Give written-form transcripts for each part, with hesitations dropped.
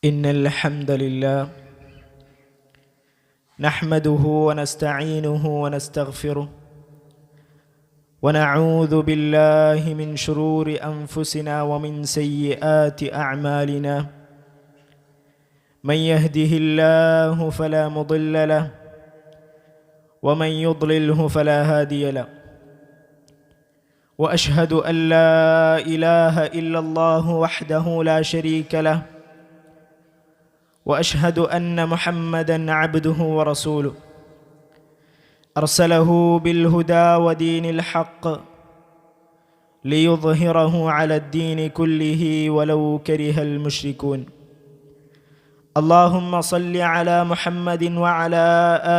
إن الحمد لله نحمده ونستعينه ونستغفره ونعوذ بالله من شرور أنفسنا ومن سيئات أعمالنا من يهده الله فلا مضل له ومن يضلله فلا هادي له وأشهد أن لا إله إلا الله وحده لا شريك له وأشهد أن محمدًا عبده ورسوله أرسله بالهدى ودين الحق ليظهره على الدين كله ولو كره المشركون اللهم صل على محمد وعلى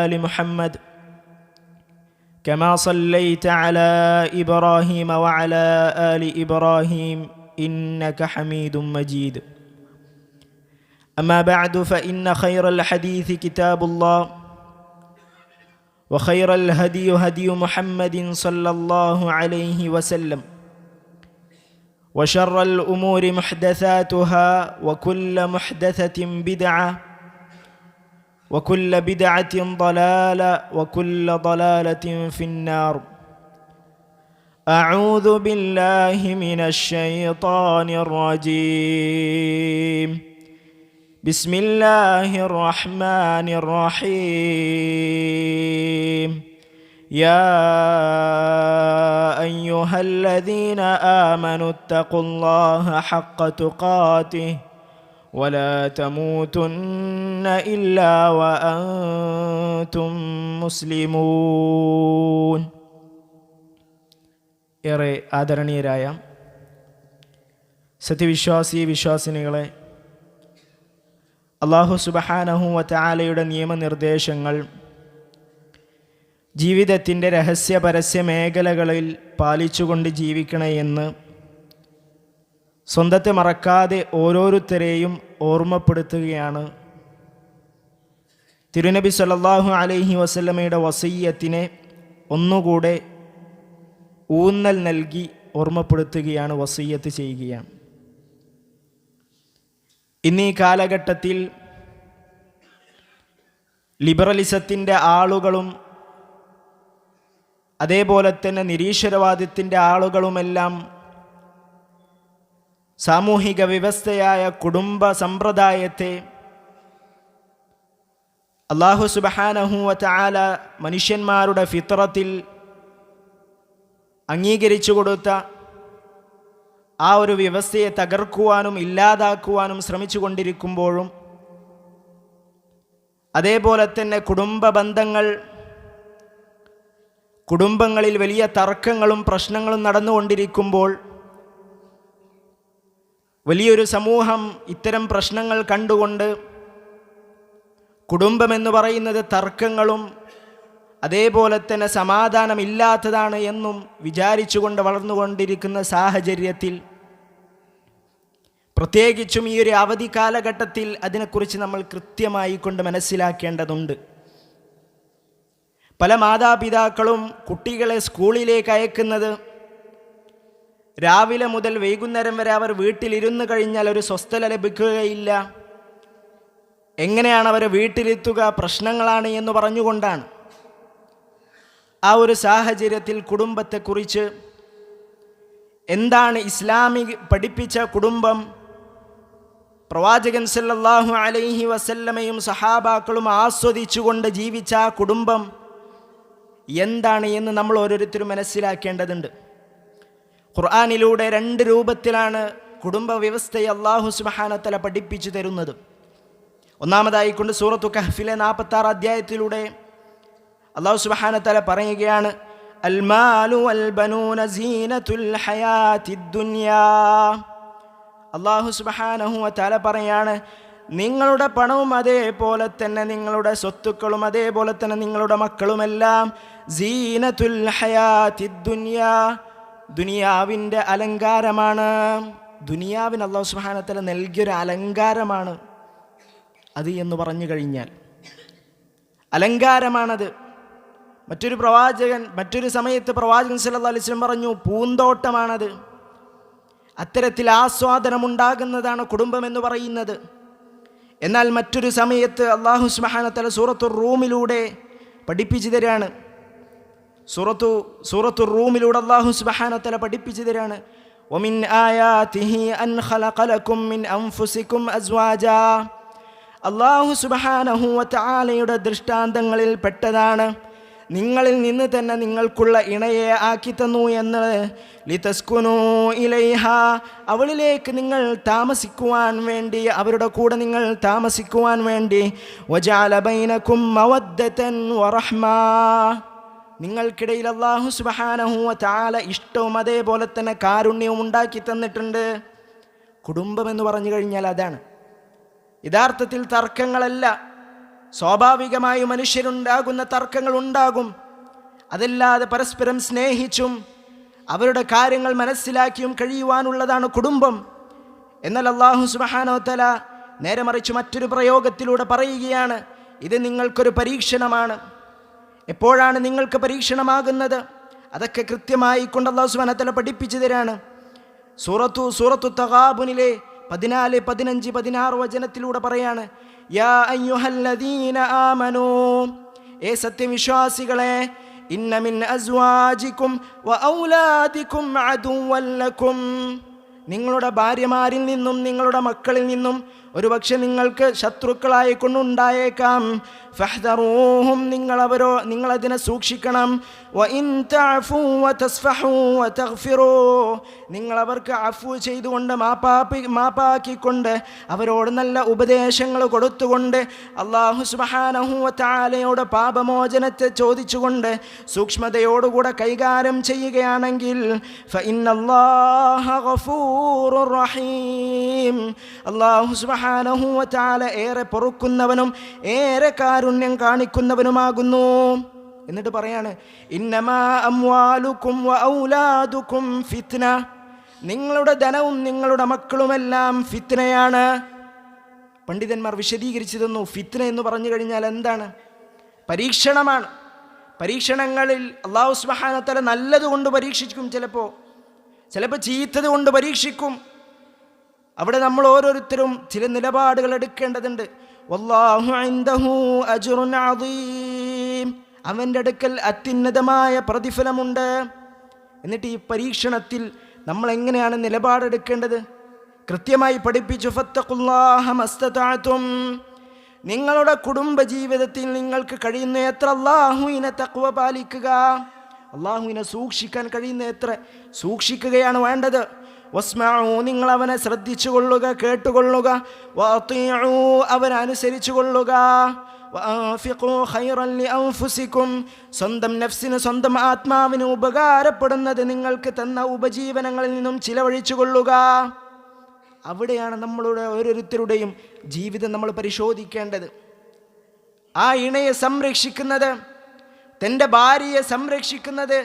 آل محمد كما صليت على إبراهيم وعلى آل إبراهيم إنك حميد مجيد أما بعد فإن خير الحديث كتاب الله وخير الهدي هدي محمد صلى الله عليه وسلم وشر الأمور محدثاتها وكل محدثة بدعة وكل بدعة ضلالة وكل ضلالة في النار أعوذ بالله من الشيطان الرجيم بسم الله الرحمن الرحيم يا أيها الذين آمنوا اتقوا الله حق تقاته ولا تموتن إلا وأنتم مسلمون ഏറെ ആദരണീയരായ വിശ്വാസിനികളെ, അല്ലാഹു സുബ്ഹാനഹു വ തആലയുടെ നിയമനിർദ്ദേശങ്ങൾ ജീവിതത്തിൻ്റെ രഹസ്യ പരസ്യ മേഖലകളിൽ പാലിച്ചുകൊണ്ട് ജീവിക്കണമെന്ന് സ്വന്തത്തെ മറക്കാതെ ഓരോരുത്തരെയും ഓർമ്മപ്പെടുത്തുകയാണ് തിരുനബി സല്ലല്ലാഹു അലൈഹി വസല്ലമയുടെ വസിയ്യത്തിനെ ഒന്നുകൂടെ ഊന്നൽ നൽകി ഓർമ്മപ്പെടുത്തുകയാണ്, വസിയ്യത്ത് ചെയ്യുകയാണ്. ഇന്നീ കാലഘട്ടത്തിൽ ലിബറലിസത്തിൻ്റെ ആളുകളും അതേപോലെ തന്നെ നിരീശ്വരവാദത്തിൻ്റെ ആളുകളുമെല്ലാം സാമൂഹിക വ്യവസ്ഥയായ കുടുംബ സമ്പ്രദായത്തെ അല്ലാഹു സുബ്ഹാനഹു വ തആല മനുഷ്യന്മാരുടെ ഫിത്രത്തിൽ അംഗീകരിച്ചു കൊടുത്ത ആ ഒരു വ്യവസ്ഥയെ തകർക്കുവാനും ഇല്ലാതാക്കുവാനും ശ്രമിച്ചു കൊണ്ടിരിക്കുമ്പോഴും അതേപോലെ തന്നെ കുടുംബ ബന്ധങ്ങൾ, കുടുംബങ്ങളിൽ വലിയ തർക്കങ്ങളും പ്രശ്നങ്ങളും നടന്നുകൊണ്ടിരിക്കുമ്പോൾ വലിയൊരു സമൂഹം ഇത്തരം പ്രശ്നങ്ങൾ കണ്ടുകൊണ്ട് കുടുംബമെന്ന് പറയുന്നത് തർക്കങ്ങളും അതേപോലെ തന്നെ സമാധാനമില്ലാത്തതാണ് എന്നും വിചാരിച്ചുകൊണ്ട് വളർന്നുകൊണ്ടിരിക്കുന്ന സാഹചര്യത്തിൽ, പ്രത്യേകിച്ചും ഈ ഒരു അവധി കാലഘട്ടത്തിൽ അതിനെക്കുറിച്ച് നമ്മൾ കൃത്യമായി കൊണ്ട് മനസ്സിലാക്കേണ്ടതുണ്ട്. പല മാതാപിതാക്കളും കുട്ടികളെ സ്കൂളിലേക്ക് അയക്കുന്നത് രാവിലെ മുതൽ വൈകുന്നേരം വരെ അവർ വീട്ടിലിരുന്ന് കഴിഞ്ഞാൽ ഒരു സ്വസ്ഥത ലഭിക്കുകയില്ല. എങ്ങനെയാണ് അവരെ വീട്ടിലെത്തുക? പ്രശ്നങ്ങളാണ് എന്ന് പറഞ്ഞുകൊണ്ടാണ്. ആ ഒരു സാഹചര്യത്തിൽ കുടുംബത്തെക്കുറിച്ച് എന്താണ് ഇസ്ലാമിക് പഠിപ്പിച്ച കുടുംബം, പ്രവാചകൻ സല്ലല്ലാഹു അലൈഹി വസല്ലമയും സഹാബാക്കളും ആസ്വദിച്ചുകൊണ്ട് ജീവിച്ച ആ കുടുംബം എന്താണ് എന്ന് നമ്മൾ ഓരോരുത്തരും മനസ്സിലാക്കേണ്ടതുണ്ട്. ഖുർആനിലൂടെ രണ്ട് രൂപത്തിലാണ് കുടുംബ വ്യവസ്ഥയെ അല്ലാഹു സുബ്ഹാനഹു വ തആല പഠിപ്പിച്ചു തരുന്നത്. ഒന്നാമതായി കൊണ്ട് സൂറത്തു കഹ്ഫിലെ 46 അധ്യായത്തിലൂടെ അല്ലാഹു സുബ്ഹാനഹു വ തആല പറയുകയാണ്, അൽ മാലു വൽ ബനൂന സീനത്തുൽ ഹയാത്തിദ് ദുനിയാ. അല്ലാഹു സുബ്ഹാനഹു വ തആല പറയാണ്, നിങ്ങളുടെ പണവും അതേപോലെ തന്നെ നിങ്ങളുടെ സ്വത്തുക്കളും അതേപോലെ തന്നെ നിങ്ങളുടെ മക്കളുമെല്ലാം സീനത്തുൽ ഹയാത്തിദ് ദുനിയാ, ദുനിയാവിൻ്റെ അലങ്കാരമാണ്. ദുനിയാവിന് അല്ലാഹു സുബ്ഹാനഹു വ തആല നൽകിയൊരു അലങ്കാരമാണ് അത് എന്ന് പറഞ്ഞു കഴിഞ്ഞാൽ അലങ്കാരമാണത്. മറ്റൊരു സമയത്ത് പ്രവാചകൻ സല്ലല്ലാഹു അലൈഹി വസല്ലം പറഞ്ഞു, പൂന്തോട്ടമാണത്. അത്തരത്തിൽ ആസ്വാദനമുണ്ടാകുന്നതാണ് കുടുംബം എന്ന് പറയുന്നത്. എന്നാൽ മറ്റൊരു സമയത്ത് അല്ലാഹു സുബ്ഹാനഹു വ തആല സൂറത്തുർ റൂമിലൂടെ പഠിപ്പിച്ചു തരാണ്. സൂറത്തുർ റൂമിലൂടെ അല്ലാഹു സുബ്ഹാനഹു വ തആല പഠിപ്പിച്ചു തരാണ്. വമിൻ ആയാതിഹി അൻ ഖലഖ ലക്കും മിൻ അൻഫുസികും അസ്വാജാ. അല്ലാഹു സുബ്ഹാനഹു വ തആലയുടെ ദൃഷ്ടാന്തങ്ങളിൽ പെട്ടതാണ് നിങ്ങളിൽ നിന്ന് തന്നെ നിങ്ങൾക്കുള്ള ഇണയെ ആക്കി തന്നു എന്ന്. ലിതസ്കുനൂ ഇലൈഹ, അവളിലേക്ക് നിങ്ങൾ താമസിക്കുവാൻ വേണ്ടി, അവരുടെ കൂടെ നിങ്ങൾ താമസിക്കുവാൻ വേണ്ടി. വജഅല ബൈനകും മവദ്ദതൻ വറഹ്മാ, നിങ്ങൾക്കിടയിൽ അല്ലാഹു സുബ്ഹാനഹു വ തആല ഇഷ്ടവും അതേപോലെ തന്നെ കാരുണ്യവും ഉണ്ടാക്കി തന്നിട്ടുണ്ട്. കുടുംബം എന്ന് പറഞ്ഞു കഴിഞ്ഞാൽ അതാണ്. യഥാർത്ഥത്തിൽ തർക്കങ്ങളല്ല, സ്വാഭാവികമായും മനുഷ്യരുണ്ടാകുന്ന തർക്കങ്ങൾ ഉണ്ടാകും. അതല്ലാതെ പരസ്പരം സ്നേഹിച്ചും അവരുടെ കാര്യങ്ങൾ മനസ്സിലാക്കിയും കഴിയുവാനുള്ളതാണ് കുടുംബം. എന്നാൽ അല്ലാഹു സുബ്ഹാനഹു വ തആല നേരെ മറിച്ച് മറ്റൊരു പ്രയോഗത്തിലൂടെ പറയുകയാണ്, ഇത് നിങ്ങൾക്കൊരു പരീക്ഷണമാണ്. എപ്പോഴാണ് നിങ്ങൾക്ക് പരീക്ഷണമാകുന്നത്? അതൊക്കെ കൃത്യമായി കൊണ്ട് അല്ലാഹു സുബ്ഹാനഹു വ തആല പഠിപ്പിച്ചു തരാണ്. സൂറത്തു തഗാബുനിലെ 14, 15, 16 വചനത്തിലൂടെ പറയാണ്, യാ അയ്യുഹല്ലദീന ആമനൂ, ഏ സത്യവിശ്വാസികളെ, ഇന്ന മിൻ അസ്വാജികും വ ഔലാദികും അദുവ്വൻ ലക്കും, നിങ്ങളുടെ ഭാര്യമാരിൽ നിന്നും നിങ്ങളുടെ മക്കളിൽ നിന്നും ഒരുപക്ഷെ നിങ്ങൾക്ക് ശത്രുക്കളായി കൊണ്ടുണ്ടായേക്കാം. ഫഹ്ദറൂഹും, നിങ്ങളതിനെ സൂക്ഷിക്കണം. വ ഇൻ തഅഫു വ തസ്ഫഹു വ തഗ്ഫിറൂ, നിങ്ങളവർക്ക് അഫു ചെയ്തുകൊണ്ട് മാപ്പാക്കിക്കൊണ്ട് അവരോട് നല്ല ഉപദേശങ്ങൾ കൊടുത്തുകൊണ്ട് അല്ലാഹു സുബ്ഹാനഹു വ തആലയോട് പാപമോചനത്തെ ചോദിച്ചുകൊണ്ട് സൂക്ഷ്മതയോടുകൂടെ കൈകാര്യം ചെയ്യുകയാണെങ്കിൽ ഫഇന്നല്ലാഹ ഗഫൂറുർ റഹീം, അല്ലാഹു സുബ്ഹാനഹു വ തആല ഏറെ പൊറുക്കുന്നവനും ഏറെ കാരുണ്യം കാണിക്കുന്നവനുമാകുന്നു. എന്നിട്ട് പറയാണ്, ഇന്നമാ അംവാലുക്കും വ ഔലാദുക്കും ഫിത്ന, നിങ്ങളുടെ ധനവും നിങ്ങളുടെ മക്കളുമെല്ലാം ഫിത്നയാണ്. പണ്ഡിതന്മാർ വിശദീകരിച്ചു തന്നു, ഫിത്ന എന്ന് പറഞ്ഞു കഴിഞ്ഞാൽ എന്താണ്? പരീക്ഷണമാണ്. പരീക്ഷണങ്ങളിൽ അല്ലാഹു സുബ്ഹാനഹു വ തആല നല്ലതുകൊണ്ട് പരീക്ഷിക്കും, ചിലപ്പോൾ ചീത്തത് കൊണ്ട് പരീക്ഷിക്കും. അവിടെ നമ്മൾ ഓരോരുത്തരും ചില നിലപാടുകൾ എടുക്കേണ്ടതുണ്ട്. വല്ലാഹു ഇൻദഹു അജ്റുൻ അദീം, അവൻ്റെ അടുക്കൽ അത്യുന്നതമായ പ്രതിഫലമുണ്ട്. എന്നിട്ട് ഈ പരീക്ഷണത്തിൽ നമ്മൾ എങ്ങനെയാണ് നിലപാടെടുക്കേണ്ടത് കൃത്യമായി പഠിപ്പിച്ചു. ഫത്തഖുല്ലാഹ മസ്തതഅതും, നിങ്ങളുടെ കുടുംബ ജീവിതത്തിൽ നിങ്ങൾക്ക് കഴിയുന്ന എത്ര അല്ലാഹുവിനെ തഖ്വ പാലിക്കുക, അല്ലാഹുവിനെ സൂക്ഷിക്കാൻ കഴിയുന്ന എത്ര സൂക്ഷിക്കുകയാണ് വേണ്ടത്. വസ്മഉ, നിങ്ങൾ അവനെ ശ്രദ്ധിച്ചുകൊള്ളുക, കേട്ടുകൊള്ളുക. വഅതീഉ, അവനെ അനുസരിച്ചുകൊള്ളുക. വഅൻഫിഖു ഖൈറൻ ലിഅൻഫുസികും, സ്വന്തം നഫ്സിന്, സ്വന്തം ആത്മാവിന് ഉപകാരപ്പെടുന്നത് നിങ്ങൾക്ക് തന്ന ഉപജീവനങ്ങളിൽ നിന്നും ചിലവഴിച്ചു കൊള്ളുക. അവിടെയാണ് നമ്മളുടെ ഓരോരുത്തരുടെയും ജീവിതം നമ്മൾ പരിശോധിക്കേണ്ടത്. ആ ഇണയെ സംരക്ഷിക്കുന്നത്, തൻ്റെ ഭാര്യയെ സംരക്ഷിക്കുന്നത്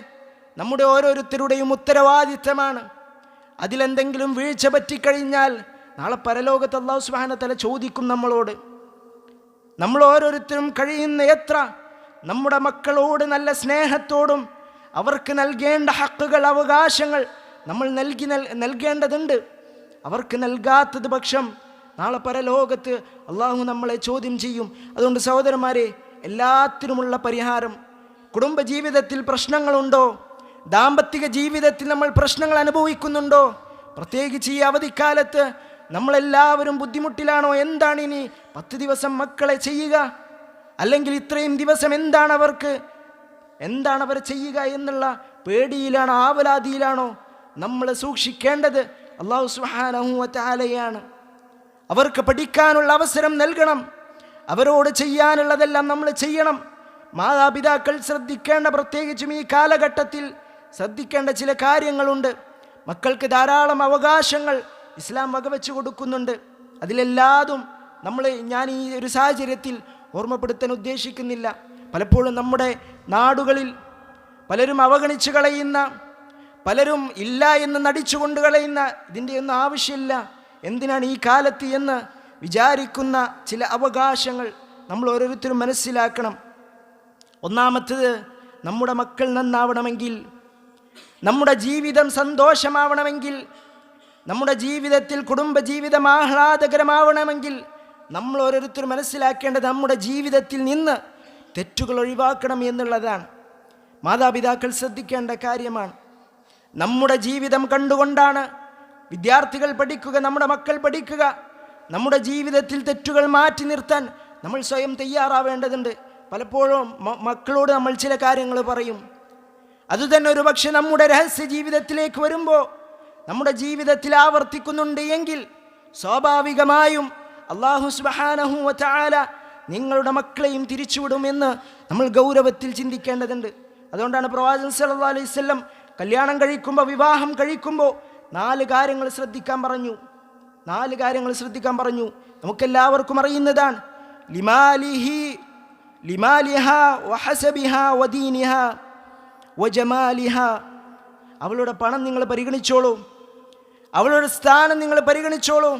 നമ്മുടെ ഓരോരുത്തരുടെയും ഉത്തരവാദിത്തമാണ്. അതിലെന്തെങ്കിലും വീഴ്ച പറ്റിക്കഴിഞ്ഞാൽ നാളെ പരലോകത്ത് അല്ലാഹു സുബ്ഹാനഹു വ തആല ചോദിക്കും നമ്മളോട്. നമ്മൾ ഓരോരുത്തരും കഴിയുന്ന എത്ര നമ്മുടെ മക്കളോട് നല്ല സ്നേഹത്തോടും അവർക്ക് നൽകേണ്ട ഹക്കുകൾ, അവകാശങ്ങൾ നമ്മൾ നൽകേണ്ടതുണ്ട്. അവർക്ക് നൽകാത്തത് പക്ഷം നാളെ പരലോകത്ത് അല്ലാഹു നമ്മളെ ചോദ്യം ചെയ്യും. അതുകൊണ്ട് സഹോദരന്മാരെ, എല്ലാത്തിനുമുള്ള പരിഹാരം. കുടുംബജീവിതത്തിൽ പ്രശ്നങ്ങളുണ്ടോ? ദാമ്പത്തിക ജീവിതത്തിൽ നമ്മൾ പ്രശ്നങ്ങൾ അനുഭവിക്കുന്നുണ്ടോ? പ്രത്യേകിച്ച് ഈ അവധിക്കാലത്ത് നമ്മളെല്ലാവരും ബുദ്ധിമുട്ടിലാണോ? എന്താണ് ഇനി 10 ദിവസം മക്കളെ ചെയ്യുക, അല്ലെങ്കിൽ ഇത്രയും ദിവസം എന്താണ് അവർ ചെയ്യുക എന്നുള്ള പേടിയിലാണോ, ആവലാതിയിലാണോ? നമ്മൾ സൂക്ഷിക്കേണ്ടത് അല്ലാഹു സുബ്ഹാനഹു വ തആലയാണ്. അവർക്ക് പഠിക്കാനുള്ള അവസരം നൽകണം, അവരോട് ചെയ്യാനുള്ളതെല്ലാം നമ്മൾ ചെയ്യണം. മാതാപിതാക്കൾ ശ്രദ്ധിക്കേണ്ട, പ്രത്യേകിച്ചും ഈ കാലഘട്ടത്തിൽ ശ്രദ്ധിക്കേണ്ട ചില കാര്യങ്ങളുണ്ട്. മക്കൾക്ക് ധാരാളം അവകാശങ്ങൾ ഇസ്ലാം വകവെച്ച് കൊടുക്കുന്നുണ്ട്. അതിലെല്ലാതും ഞാൻ ഈ ഒരു സാഹചര്യത്തിൽ ഓർമ്മപ്പെടുത്താൻ ഉദ്ദേശിക്കുന്നില്ല. പലപ്പോഴും നമ്മുടെ നാടുകളിൽ പലരും അവഗണിച്ച് കളയുന്ന, പലരും ഇല്ല എന്ന് നടിച്ചുകൊണ്ട് കളയുന്ന, ഇതിൻ്റെ ഒന്നും ആവശ്യമില്ല, എന്തിനാണ് ഈ കാലത്ത് എന്ന് വിചാരിക്കുന്ന ചില അവകാശങ്ങൾ നമ്മൾ ഓരോരുത്തരും മനസ്സിലാക്കണം. ഒന്നാമത്തേത്, നമ്മുടെ മക്കൾ നന്നാവണമെങ്കിൽ, നമ്മുടെ ജീവിതം സന്തോഷമാവണമെങ്കിൽ, നമ്മുടെ ജീവിതത്തിൽ കുടുംബജീവിതം ആഹ്ലാദകരമാവണമെങ്കിൽ നമ്മൾ ഓരോരുത്തരും മനസ്സിലാക്കേണ്ടത് നമ്മുടെ ജീവിതത്തിൽ നിന്ന് തെറ്റുകൾ ഒഴിവാക്കണം എന്നുള്ളതാണ്. മാതാപിതാക്കൾ ശ്രദ്ധിക്കേണ്ട കാര്യമാണ്. നമ്മുടെ ജീവിതം കണ്ടുകൊണ്ടാണ് വിദ്യാർത്ഥികൾ പഠിക്കുക, നമ്മുടെ മക്കൾ പഠിക്കുക. നമ്മുടെ ജീവിതത്തിൽ തെറ്റുകൾ മാറ്റി നിർത്താൻ നമ്മൾ സ്വയം തയ്യാറാവേണ്ടതുണ്ട്. പലപ്പോഴും മക്കളോട് നമ്മൾ ചില കാര്യങ്ങൾ പറയും. അതുതന്നെ ഒരു പക്ഷെ നമ്മുടെ രഹസ്യ ജീവിതത്തിലേക്ക് വരുമ്പോൾ നമ്മുടെ ജീവിതത്തിൽ ആവർത്തിക്കുന്നുണ്ട് എങ്കിൽ സ്വാഭാവികമായും അല്ലാഹു സുബ്ഹാനഹു വ തആല നിങ്ങളുടെ മക്കളെയും തിരിച്ചുവിടുമെന്ന് നമ്മൾ ഗൗരവത്തിൽ ചിന്തിക്കേണ്ടതുണ്ട്. അതുകൊണ്ടാണ് പ്രവാചകൻ സല്ലല്ലാഹു അലൈഹി വസല്ലം കല്യാണം കഴിക്കുമ്പോൾ, വിവാഹം കഴിക്കുമ്പോൾ 4 കാര്യങ്ങൾ ശ്രദ്ധിക്കാൻ പറഞ്ഞു. 4 കാര്യങ്ങൾ ശ്രദ്ധിക്കാൻ പറഞ്ഞു. നമുക്കെല്ലാവർക്കും അറിയുന്നതാണ്. ലിമാലിഹാ വഹസബിഹാ വദീനിഹാ വജമാലിഹാ. അവളുടെ പണം നിങ്ങൾ പരിഗണിച്ചോളൂ, അവളുടെ സ്ഥാനം നിങ്ങൾ പരിഗണിച്ചോളൂ,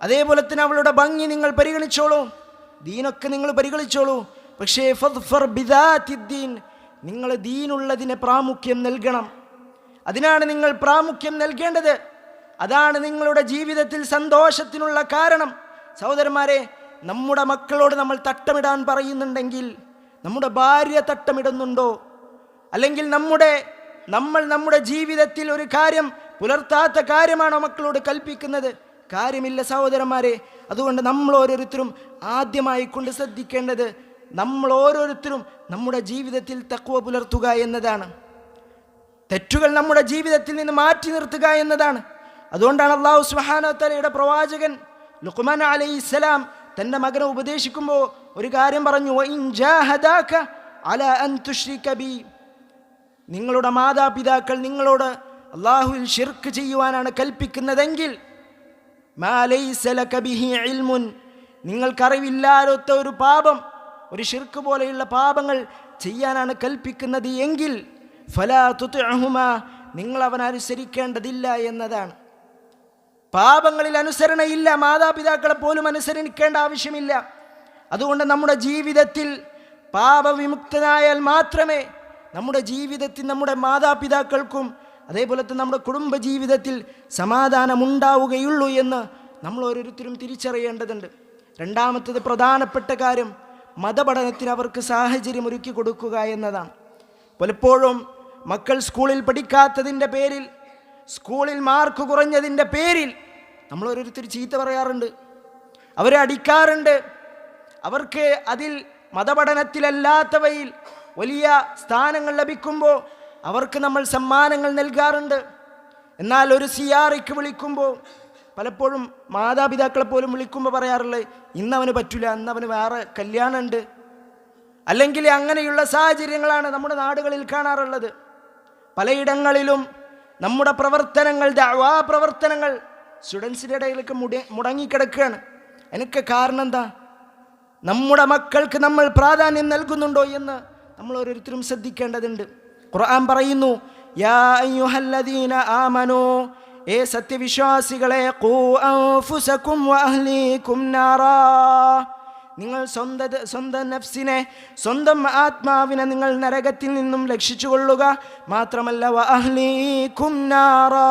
അതേപോലെ തന്നെ അവളുടെ ഭംഗി നിങ്ങൾ പരിഗണിച്ചോളൂ, ദീനൊക്കെ നിങ്ങൾ പരിഗണിച്ചോളൂ. പക്ഷേ ഫദ്ഫർ ബിദാത്തിദ്ദീൻ, നിങ്ങൾ ദീനുള്ളതിനെ പ്രാമുഖ്യം നൽകണം. അതിനാണ് നിങ്ങൾ പ്രാമുഖ്യം നൽകേണ്ടത്. അതാണ് നിങ്ങളുടെ ജീവിതത്തിൽ സന്തോഷത്തിനുള്ള കാരണം. സഹോദരന്മാരെ, നമ്മുടെ മക്കളോട് നമ്മൾ തട്ടമിടാൻ പറയുന്നുണ്ടെങ്കിൽ നമ്മുടെ ഭാര്യ തട്ടമിടുന്നുണ്ടോ? അല്ലെങ്കിൽ നമ്മൾ നമ്മുടെ ജീവിതത്തിൽ ഒരു കാര്യം പുലർത്താത്ത കാര്യമാണോ മക്കളോട് കൽപ്പിക്കുന്നത്? കാര്യമില്ല സഹോദരന്മാരെ. അതുകൊണ്ട് നമ്മൾ ഓരോരുത്തരും ആദ്യമായി കൊണ്ട് ശ്രദ്ധിക്കേണ്ടത് നമ്മൾ ഓരോരുത്തരും നമ്മുടെ ജീവിതത്തിൽ തഖ്വ പുലർത്തുക എന്നതാണ്. തെറ്റുകൾ നമ്മുടെ ജീവിതത്തിൽ നിന്ന് മാറ്റി നിർത്തുക എന്നതാണ്. അതുകൊണ്ടാണ് അല്ലാഹു സുബ്ഹാനഹു വ തആലയുടെ പ്രവാചകൻ ലുഖ്മാൻ അലൈഹിസ്സലാം തൻ്റെ മകനെ ഉപദേശിക്കുമ്പോൾ ഒരു കാര്യം പറഞ്ഞു. വഇൻ ജാഹദാക അലാ അൻ തുശ്രിക ബി, നിങ്ങളുടെ മാതാപിതാക്കൾ നിങ്ങളോട് അല്ലാഹുവിൽ ശിർക്ക് ചെയ്യുവാനാണ് കൽപ്പിക്കുന്നതെങ്കിൽ മാ ലൈസ ലക ബിഹി ഇൽമുൻ, നിങ്ങൾക്കറിവില്ലാത്ത ഒരു പാപം, ഒരു ശിർക്ക് പോലെയുള്ള പാപങ്ങൾ ചെയ്യാനാണ് കൽപ്പിക്കുന്നത് എങ്കിൽ ഫലാ തുതിഉഹുമാ, നിങ്ങൾ അവനെ അനുസരിക്കേണ്ടതില്ല എന്നതാണ്. പാപങ്ങളിൽ അനുസരണയില്ല, മാതാപിതാക്കളെ പോലും അനുസരിക്കേണ്ട ആവശ്യമില്ല. അതുകൊണ്ട് നമ്മുടെ ജീവിതത്തിൽ പാപവിമുക്തനായാൽ മാത്രമേ നമ്മുടെ ജീവിതത്തിൽ നമ്മുടെ മാതാപിതാക്കൾക്കും അതേപോലെ തന്നെ നമ്മുടെ കുടുംബ ജീവിതത്തിൽ സമാധാനമുണ്ടാവുകയുള്ളൂ എന്ന് നമ്മൾ ഓരോരുത്തരും തിരിച്ചറിയേണ്ടതുണ്ട്. രണ്ടാമത്തത് പ്രധാനപ്പെട്ട കാര്യം മതപഠനത്തിന് അവർക്ക് സാഹചര്യം ഒരുക്കി കൊടുക്കുക എന്നതാണ്. പലപ്പോഴും മക്കൾ സ്കൂളിൽ പഠിക്കാത്തതിൻ്റെ പേരിൽ, സ്കൂളിൽ മാർക്ക് കുറഞ്ഞതിൻ്റെ പേരിൽ നമ്മൾ ഓരോരുത്തർ ചീത്ത പറയാറുണ്ട്, അവരെ അടിക്കാറുണ്ട്. അവർക്ക് അതിൽ മതപഠനത്തിലല്ലാത്തവയിൽ വലിയ സ്ഥാനങ്ങൾ ലഭിക്കുമ്പോൾ അവർക്ക് നമ്മൾ സമ്മാനങ്ങൾ നൽകാറുണ്ട്. എന്നാൽ ഒരു സിയാറയ്ക്ക് വിളിക്കുമ്പോൾ പലപ്പോഴും മാതാപിതാക്കളെ പോലും വിളിക്കുമ്പോൾ പറയാറുള്ളത് ഇന്നവന് പറ്റില്ല, ഇന്നവന് വേറെ കല്യാണമുണ്ട്. അല്ലെങ്കിൽ അങ്ങനെയുള്ള സാഹചര്യങ്ങളാണ് നമ്മുടെ നാടുകളിൽ കാണാറുള്ളത്. പലയിടങ്ങളിലും നമ്മുടെ പ്രവർത്തനങ്ങൾ, ദഅവാ പ്രവർത്തനങ്ങൾ സ്റ്റുഡൻസിൻ്റെ ഇടയിലേക്ക് മുടങ്ങിക്കിടക്കുകയാണ്. എനിക്ക് കാരണം എന്താ? നമ്മുടെ മക്കൾക്ക് നമ്മൾ പ്രാധാന്യം നൽകുന്നുണ്ടോ എന്ന് നമ്മൾ ഓരോരുത്തരും ശ്രദ്ധിക്കേണ്ടതുണ്ട്. ഖുർആൻ പറയുന്നു, യാ അയ്യുഹല്ലദീന ആമനൂ, ഏ സത്യവിശ്വാസികളെ, ഖൂ അൻഫുസകും വഅഹ്ലീകും നാറാ, നിങ്ങൾ സ്വന്തം നഫ്സിനെ, സ്വന്തം ആത്മാവിനെ നിങ്ങൾ നരകത്തിൽ നിന്നും രക്ഷിച്ചുകൊള്ളുക. മാത്രമല്ല വഅഹ്ലീകും നാറാ,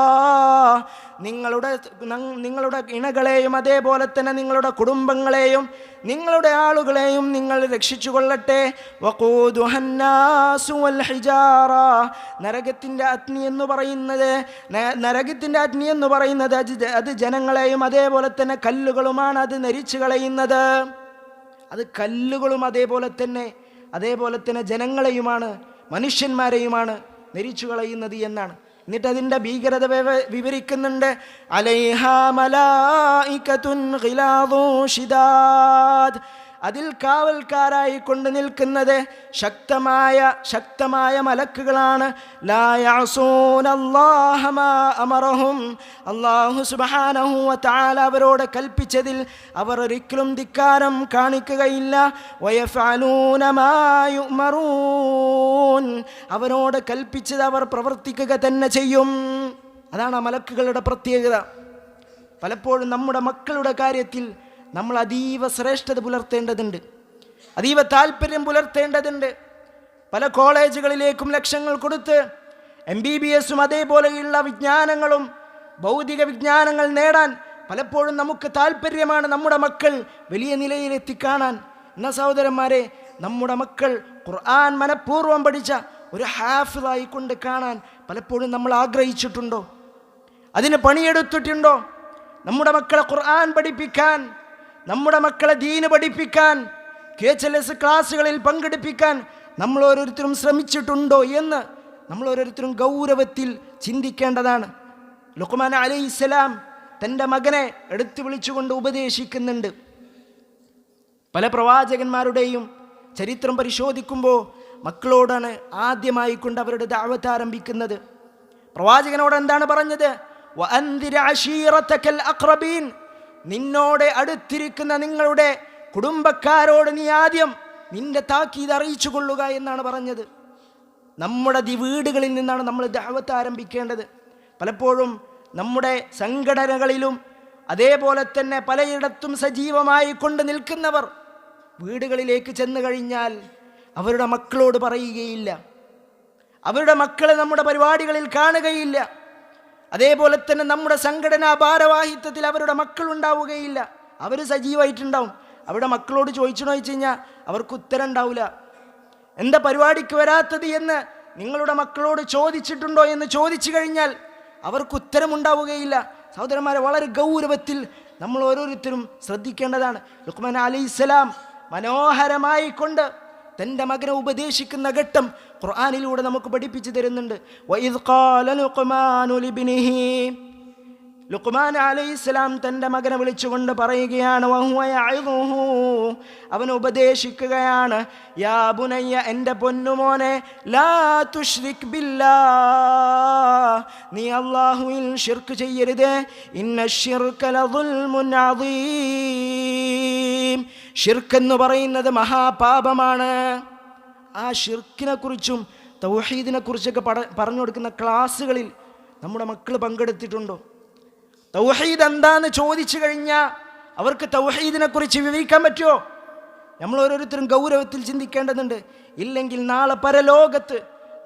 നിങ്ങളുടെ ഇണകളെയും അതേപോലെ തന്നെ നിങ്ങളുടെ കുടുംബങ്ങളെയും നിങ്ങളുടെ ആളുകളെയും നിങ്ങൾ രക്ഷിച്ചുകൊള്ളട്ടെ. വഖൂദുഹന്നാസു വൽ ഹിജാറ, നരകത്തിൻ്റെ അഗ്നി എന്ന് പറയുന്നത് അത് ജനങ്ങളെയും അതേപോലെ തന്നെ കല്ലുകളുമാണ് അത് നരിച്ചു കളയുന്നത്. അത് കല്ലുകളും അതേപോലെ തന്നെ ജനങ്ങളെയുമാണ്, മനുഷ്യന്മാരെയുമാണ് നരിച്ചു കളയുന്നത് എന്നാണ്. എന്നിട്ട് അതിൻ്റെ ഭീകരത വിവരിക്കുന്നുണ്ട്. അലൈഹാ മലായികത്തുൻ ഗിലാദു ശിദാദ്, അതിൽ കാവൽക്കാരായി കൊണ്ട് നിൽക്കുന്നത് ശക്തമായ മലക്കുകളാണ്. ലാ യഅസൂനല്ലാഹ മാ അമറഹും, അല്ലാഹു സുബ്ഹാനഹു വ തആല അവരോട് കൽപ്പിച്ചതിൽ അവർ ഒരിക്കലും ധിക്കാരം കാണിക്കുകയില്ല. വയഫഅലൂന മാ യുഅ്മറൂൻ, അവരോട് കൽപ്പിച്ചത് അവർ പ്രവർത്തിക്കുക തന്നെ ചെയ്യും. അതാണ് മലക്കുകളുടെ പ്രത്യേകത. പലപ്പോഴും നമ്മുടെ മക്കളുടെ കാര്യത്തിൽ നമ്മൾ അതീവ ശ്രേഷ്ഠത പുലർത്തേണ്ടതുണ്ട്, അതീവ താല്പര്യം പുലർത്തേണ്ടതുണ്ട്. പല കോളേജുകളിലേക്കും ലക്ഷങ്ങൾ കൊടുത്ത് MBBS അതേപോലെയുള്ള വിജ്ഞാനങ്ങളും ഭൗതിക വിജ്ഞാനങ്ങൾ നേടാൻ പലപ്പോഴും നമുക്ക് താല്പര്യമാണ് നമ്മുടെ മക്കൾ വലിയ നിലയിലെത്തിക്കാണാൻ. എന്നാൽ സഹോദരന്മാരെ, നമ്മുടെ മക്കൾ ഖുർആൻ മനഃപൂർവ്വം പഠിച്ച ഒരു ഹാഫിളായി കൊണ്ട് കാണാൻ പലപ്പോഴും നമ്മൾ ആഗ്രഹിച്ചിട്ടുണ്ടോ? അതിന് പണിയെടുത്തിട്ടുണ്ടോ? നമ്മുടെ മക്കളെ ഖുർആൻ പഠിപ്പിക്കാൻ, നമ്മുടെ മക്കളെ ദീന് പഠിപ്പിക്കാൻ, KHLS ക്ലാസ്സുകളിൽ പങ്കെടുപ്പിക്കാൻ നമ്മൾ ഓരോരുത്തരും ശ്രമിച്ചിട്ടുണ്ടോ എന്ന് നമ്മൾ ഓരോരുത്തരും ഗൗരവത്തിൽ ചിന്തിക്കേണ്ടതാണ്. ലുഖ്മാൻ അലൈഹിസ്സലാം തൻ്റെ മകനെ എടുത്തു വിളിച്ചുകൊണ്ട് ഉപദേശിക്കുന്നുണ്ട്. പല പ്രവാചകന്മാരുടെയും ചരിത്രം പരിശോധിക്കുമ്പോൾ മക്കളോടാണ് ആദ്യമായി കൊണ്ട് അവരുടെ ദഅവത്ത് ആരംഭിക്കുന്നത്. പ്രവാചകനോട് എന്താണ് പറഞ്ഞത്? വഅൻദിർ അശീറതകൽ അഖ്റബീൻ, നിന്നോട് അടുത്തിരിക്കുന്ന നിങ്ങളുടെ കുടുംബക്കാരോട് നീ ആദ്യം നിന്റെ താക്കീത് അറിയിച്ചു കൊള്ളുക എന്നാണ് പറഞ്ഞത്. നമ്മുടെ വീടുകളിൽ നിന്നാണ് നമ്മൾ ദഅവത്ത് ആരംഭിക്കേണ്ടത്. പലപ്പോഴും നമ്മുടെ സംഘടനകളിലും അതേപോലെ തന്നെ പലയിടത്തും സജീവമായി കൊണ്ട് നിൽക്കുന്നവർ വീടുകളിലേക്ക് ചെന്ന് കഴിഞ്ഞാൽ അവരുടെ മക്കളോട് പറയുകയില്ല, അവരുടെ മക്കളെ നമ്മുടെ പരിപാടികളിൽ കാണുകയില്ല. അതേപോലെ തന്നെ നമ്മുടെ സംഘടനാ ഭാരവാഹിത്വത്തിൽ അവരുടെ മക്കളുണ്ടാവുകയില്ല. അവർ സജീവമായിട്ടുണ്ടാവും. അവരുടെ മക്കളോട് ചോദിച്ചെന്ന് വെച്ച് കഴിഞ്ഞാൽ അവർക്ക് ഉത്തരം ഉണ്ടാവില്ല. എന്താ പരിപാടിക്ക് വരാത്തത് എന്ന് നിങ്ങളുടെ മക്കളോട് ചോദിച്ചിട്ടുണ്ടോ എന്ന് ചോദിച്ചു കഴിഞ്ഞാൽ അവർക്ക് ഉത്തരമുണ്ടാവുകയില്ല. സഹോദരന്മാരെ, വളരെ ഗൗരവത്തിൽ നമ്മൾ ഓരോരുത്തരും ശ്രദ്ധിക്കേണ്ടതാണ്. ലുഖ്മാൻ അലൈഹിസ്സലാം മനോഹരമായി കൊണ്ട് തൻ്റെ മകനെ ഉപദേശിക്കുന്ന ഘട്ടം ഖുർആനിലൂടെ നമുക്ക് പഠിപ്പിച്ചു തരുന്നുണ്ട്. വഇദ് ഖാല ലുഖ്മാനു ലിബ്നിഹി, ലുഖ്മാൻ അലൈഹിസ്സലാം തൻ്റെ മകനെ വിളിച്ചുകൊണ്ട് പറയുകയാണ്, വഹുവ യഅദുഹു, അവൻ ഉപദേശിക്കുകയാണ്, യാ ബുനയ്യ, എൻ്റെ പൊന്നുമോനെ, ലാ തുശ്രിക് ബില്ലാഹ്, നീ അല്ലാഹുവിൽ ശിർക്ക് ചെയ്യരുത്. ഇന്ന ശിർക ലദുൽമുൻ അദീം, ശിർക്ക് എന്ന് പറയുന്നത് മഹാപാപമാണ്. ആ ശിർക്കിനെ കുറിച്ചും തൗഹീദിനെ കുറിച്ചൊക്കെ പറഞ്ഞു കൊടുക്കുന്ന ക്ലാസ്സുകളിൽ നമ്മുടെ മക്കൾ പങ്കെടുത്തിട്ടുണ്ടോ? തൗഹീദ് എന്താന്ന് ചോദിച്ചു കഴിഞ്ഞാൽ അവർക്ക് തൗഹീദിനെ കുറിച്ച് വിവരിക്കാൻ പറ്റുമോ? നമ്മൾ ഓരോരുത്തരും ഗൗരവത്തിൽ ചിന്തിക്കേണ്ടതുണ്ട്. ഇല്ലെങ്കിൽ നാളെ പരലോകത്ത്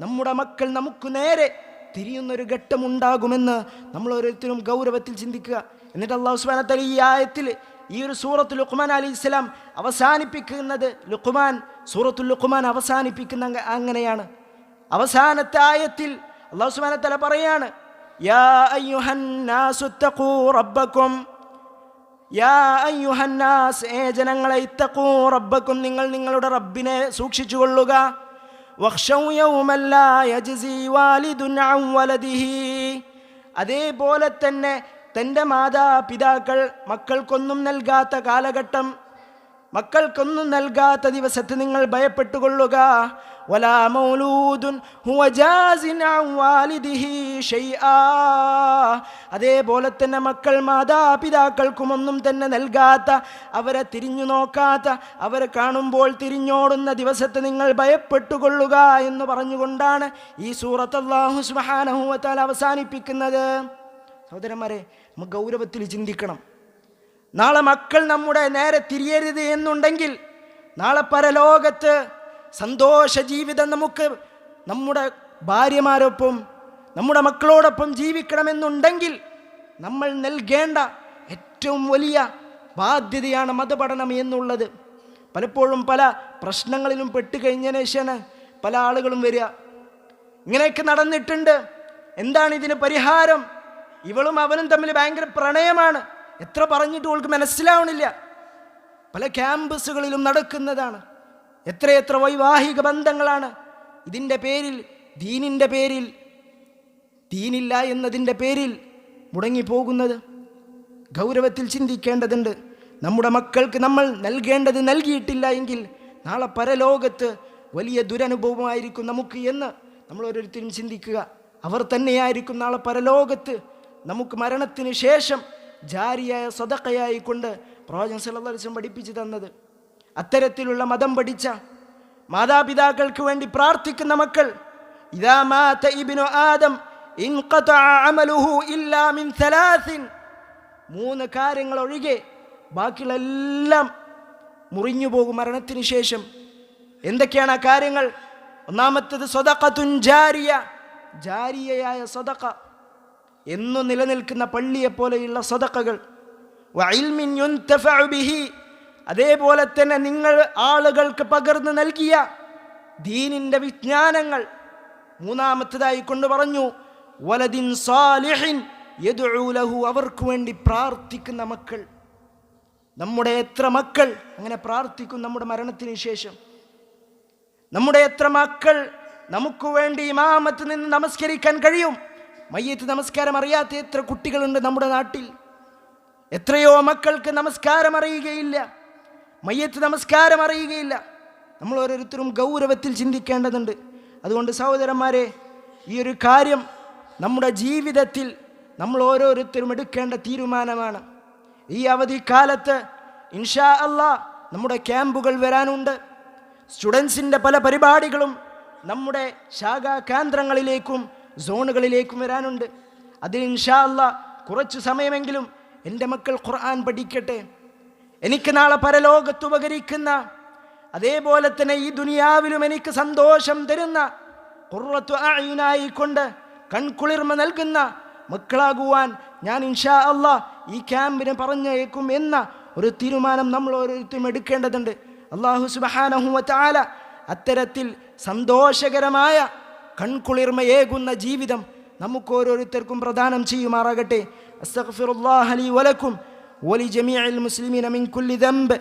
നമ്മുടെ മക്കൾ നമുക്ക് നേരെ തിരിയുന്നൊരു ഘട്ടമുണ്ടാകുമെന്ന് നമ്മൾ ഓരോരുത്തരും ഗൗരവത്തിൽ ചിന്തിക്കുക. എന്നിട്ട് അല്ലാഹു സുബ്ഹാനഹു വ തആല ഈ ആയത്തിൽ, ഈ ഒരു സൂറത്തുൽ ലുഖ്മാൻ അലൈഹിസ്സലാം അവസാനിപ്പിക്കുന്നത്, സൂറത്തുൽ ലുഖ്മാൻ അവസാനിപ്പിക്കുന്ന അങ്ങനെയാണ്. അവസാനത്തെ ആയത്തിൽ അല്ലാഹു സുബ്ഹാനഹു വ തആല പറയാണ്, യാ അയ്യുഹന്നാസു ഇത്തഖൂ റബ്ബക്കും, യാ അയ്യുഹന്നാസ്, ജനങ്ങളെ, ഇത്തഖൂ റബ്ബക്കും, നിങ്ങൾ നിങ്ങളുടെ റബ്ബിനെ സൂക്ഷിച്ചു കൊള്ളുക. വഖ്ശൗ യൗമൻ ലാ യജ്സി വാലിദുൻ അൻ വലദിഹി, അതേപോലെ തന്നെ തൻ്റെ മാതാപിതാക്കൾ മക്കൾക്കൊന്നും നൽകാത്ത കാലഘട്ടം, മക്കൾക്കൊന്നും നൽകാത്ത ദിവസത്തെ നിങ്ങൾ ഭയപ്പെട്ടുകൊള്ളുക. വലാ മൗലൂദുൻ ഹുവ ജാസിൻ അൻ വാലിദിഹി ഷൈആ, അതേപോലെ തന്നെ മക്കൾ മാതാപിതാക്കൾക്കും ഒന്നും തന്നെ നൽകാത്ത, അവരെ തിരിഞ്ഞു നോക്കാത്ത, അവരെ കാണുമ്പോൾ തിരിഞ്ഞോടുന്ന ദിവസത്തെ നിങ്ങൾ ഭയപ്പെട്ടുകൊള്ളുക എന്ന് പറഞ്ഞുകൊണ്ടാണ് ഈ സൂറത്ത് അല്ലാഹു സുബ്ഹാനഹു വ തആല അവസാനിപ്പിക്കുന്നത്. സഹോദരന്മാരെ, നമുക്ക് ഗൗരവത്തിൽ ചിന്തിക്കണം. നാളെ മക്കൾ നമ്മുടെ നേരെ തിരിയരുത് എന്നുണ്ടെങ്കിൽ, നാളെ പരലോകത്ത് സന്തോഷ ജീവിതം നമുക്ക് നമ്മുടെ ഭാര്യമാരൊപ്പം നമ്മുടെ മക്കളോടൊപ്പം ജീവിക്കണമെന്നുണ്ടെങ്കിൽ നമ്മൾ നൽകേണ്ട ഏറ്റവും വലിയ ബാധ്യതയാണ് മതപഠനം എന്നുള്ളത്. പലപ്പോഴും പല പ്രശ്നങ്ങളിലും പെട്ടുകഴിഞ്ഞതിന് ശേഷമാണ് പല ആളുകളും വരിക. ഇങ്ങനെയൊക്കെ നടന്നിട്ടുണ്ട്, എന്താണ് ഇതിന് പരിഹാരം? ഇവളും അവനും തമ്മിൽ ഭയങ്കര പ്രണയമാണ്, എത്ര പറഞ്ഞിട്ട് അവൾക്ക് മനസ്സിലാവണില്ല. പല ക്യാമ്പസുകളിലും നടക്കുന്നതാണ്. എത്രയെത്ര വൈവാഹിക ബന്ധങ്ങളാണ് ഇതിൻ്റെ പേരിൽ, ദീനിൻ്റെ പേരിൽ, ദീനില്ല എന്നതിൻ്റെ പേരിൽ മുടങ്ങിപ്പോകുന്നത്. ഗൗരവത്തിൽ ചിന്തിക്കേണ്ടതുണ്ട്. നമ്മുടെ മക്കൾക്ക് നമ്മൾ നൽകേണ്ടത് നൽകിയിട്ടില്ല എങ്കിൽ നാളെ പരലോകത്ത് വലിയ ദുരനുഭവമായിരിക്കും നമുക്ക് എന്ന് നമ്മൾ ഓരോരുത്തരും ചിന്തിക്കുക. അവർ തന്നെയായിരിക്കും നാളെ പരലോകത്ത് നമുക്ക് മരണത്തിന് ശേഷം ജാരിയായ സദഖയായി കൊണ്ട് പ്രവാചകൻ സല്ലല്ലാഹു അലൈഹി വസല്ലം പഠിപ്പിച്ചു തന്നത്. അത്തരത്തിലുള്ള മതം പഠിച്ച മാതാപിതാക്കൾക്ക് വേണ്ടി പ്രാർത്ഥിക്കുന്ന മക്കൾ, ഇദാ മാത ഇബ്നു ആദം ഇൻഖതഅ അമലുഹു ഇല്ലാ മിൻ സലാസിൻ, 3 കാര്യങ്ങൾ ഒഴികെ ബാക്കിയെല്ലാം മുറിഞ്ഞു പോകും മരണത്തിന് ശേഷം. എന്തൊക്കെയാണ് ആ കാര്യങ്ങൾ? ഒന്നാമത്തേത് സദഖത്തുൻ ജാരിയ, ജാരിയയായ സദഖ, എന്നും നിലനിൽക്കുന്ന പള്ളിയെ പോലെയുള്ള സദഖകൾ. വഇൽമിൻ യുൻതഫഉ ബിഹി, അതേപോലെ തന്നെ നിങ്ങൾ ആളുകൾക്ക് പകർന്നു നൽകിയ ദീനിന്റെ വിജ്ഞാനങ്ങൾ. മൂന്നാമത്തേതായി കൊണ്ട് പറഞ്ഞു വലദിൻ സാലിഹിൻ യദ്ഉ ലഹു, അവർക്ക് വേണ്ടി പ്രാർത്ഥിക്കുന്ന മക്കൾ. നമ്മുടെ എത്ര മക്കൾ അങ്ങനെ പ്രാർത്ഥിക്കും നമ്മുടെ മരണത്തിന് ശേഷം? നമ്മുടെ എത്ര മക്കൾ നമുക്ക് വേണ്ടി ഇമാമത്ത് നിന്ന് നമസ്കരിക്കാൻ കഴിയും? മയ്യത്ത് നമസ്കാരം അറിയാത്ത എത്ര കുട്ടികളുണ്ട് നമ്മുടെ നാട്ടിൽ? എത്രയോ മക്കൾക്ക് നമസ്കാരം അറിയുകയില്ല, മയ്യത്ത് നമസ്കാരം അറിയുകയില്ല. നമ്മൾ ഓരോരുത്തരും ഗൗരവത്തിൽ ചിന്തിക്കേണ്ടതുണ്ട്. അതുകൊണ്ട് സഹോദരന്മാരെ, ഈ ഒരു കാര്യം നമ്മുടെ ജീവിതത്തിൽ നമ്മൾ ഓരോരുത്തരും എടുക്കേണ്ട തീരുമാനമാണ്. ഈ അവധിക്കാലത്ത് ഇൻഷാ അല്ലാഹ് നമ്മുടെ ക്യാമ്പുകൾ വരാനുണ്ട്. സ്റ്റുഡൻസിൻ്റെ പല പരിപാടികളും നമ്മുടെ ശാഖാ കേന്ദ്രങ്ങളിലേക്കും സോണുകളിലേക്കും വരാനുണ്ട്. അതിൽ ഇൻഷാ അല്ലാഹ് കുറച്ച് സമയമെങ്കിലും എൻ്റെ മക്കൾ ഖുർആൻ പഠിക്കട്ടെ. എനിക്ക് നാളെ പരലോകത്ത് ഉപകരിക്കുന്ന, അതേപോലെ തന്നെ ഈ ദുനിയാവിലും എനിക്ക് സന്തോഷം തരുന്ന, ഖുർറത്തു അഅ്യുനായി കൊണ്ട് കൺകുളിർമ നൽകുന്ന മക്കളാകുവാൻ ഞാൻ ഇൻഷാ അല്ലാഹ് ഈ ക്യാമ്പിന് പറഞ്ഞേക്കും എന്ന ഒരു തീരുമാനം നമ്മൾ ഓരോരുത്തരും എടുക്കേണ്ടതുണ്ട്. അല്ലാഹു സുബ്ഹാനഹു വ തആല അത്തരത്തിൽ സന്തോഷകരമായ കൺകുളിർമയേകുന്ന ജീവിതം നമുക്ക് ഓരോരുത്തർക്കും പ്രദാനം ചെയ്യുമാറാകട്ടെ. അസ്തഗ്ഫിറുല്ലാഹ ലി വലക്കും വലി ജമീഇൽ മുസ്ലിമീന മിൻ കുല്ലി ദംബ്